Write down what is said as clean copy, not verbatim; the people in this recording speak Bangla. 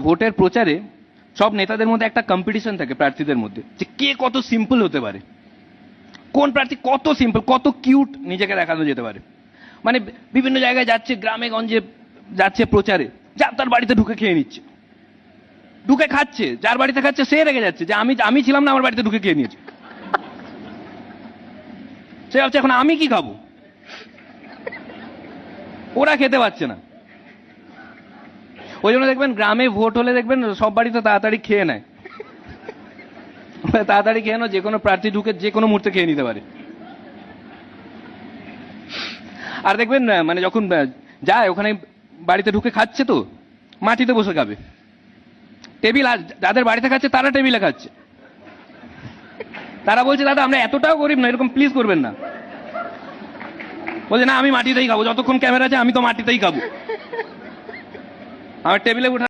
ভোটের প্রচারে সব নেতাদের মধ্যে একটা কম্পিটিশন থাকে প্রার্থীদের মধ্যে যে কে কত সিম্পল হতে পারে, কোন প্রার্থী কত সিম্পল, কত কিউট নিজেকে দেখানো যেতে পারে। মানে বিভিন্ন জায়গায় যাচ্ছে, গ্রামে গঞ্জে যাচ্ছে প্রচারে, যা তার বাড়িতে ঢুকে খেয়ে নিচ্ছে, ঢুকে খাচ্ছে, যার বাড়িতে খাচ্ছে সে রেগে যাচ্ছে যে আমি ছিলাম না, আমার বাড়িতে ঢুকে খেয়ে নিয়েছে। সে ভাবছে এখন আমি কি খাবো, ওরা খেতে পাচ্ছে না। ওই জন্য দেখবেন গ্রামে ভোট হলে দেখবেন সব বাড়িতে তাড়াতাড়ি খেয়ে নেয়, তাড়াতাড়ি খেয়ে নেয়, যে কোনো প্রার্থী ঢুকে যে কোনো মুহূর্তে খেয়ে নিতে পারে। আর দেখবেন মানে যখন যায় ওখানে বাড়িতে ঢুকে খাচ্ছে তো মাটিতে বসে খাবে, টেবিল যাদের বাড়িতে খাচ্ছে তারা টেবিলে খাচ্ছে, তারা বলছে দাদা আমরা এতটাও গরিব না, এরকম প্লিজ করবেন না। বলছে না আমি মাটিতেই খাবো, যতক্ষণ ক্যামেরা আছে আমি তো মাটিতেই খাবো, আমার টেবিলে উঠা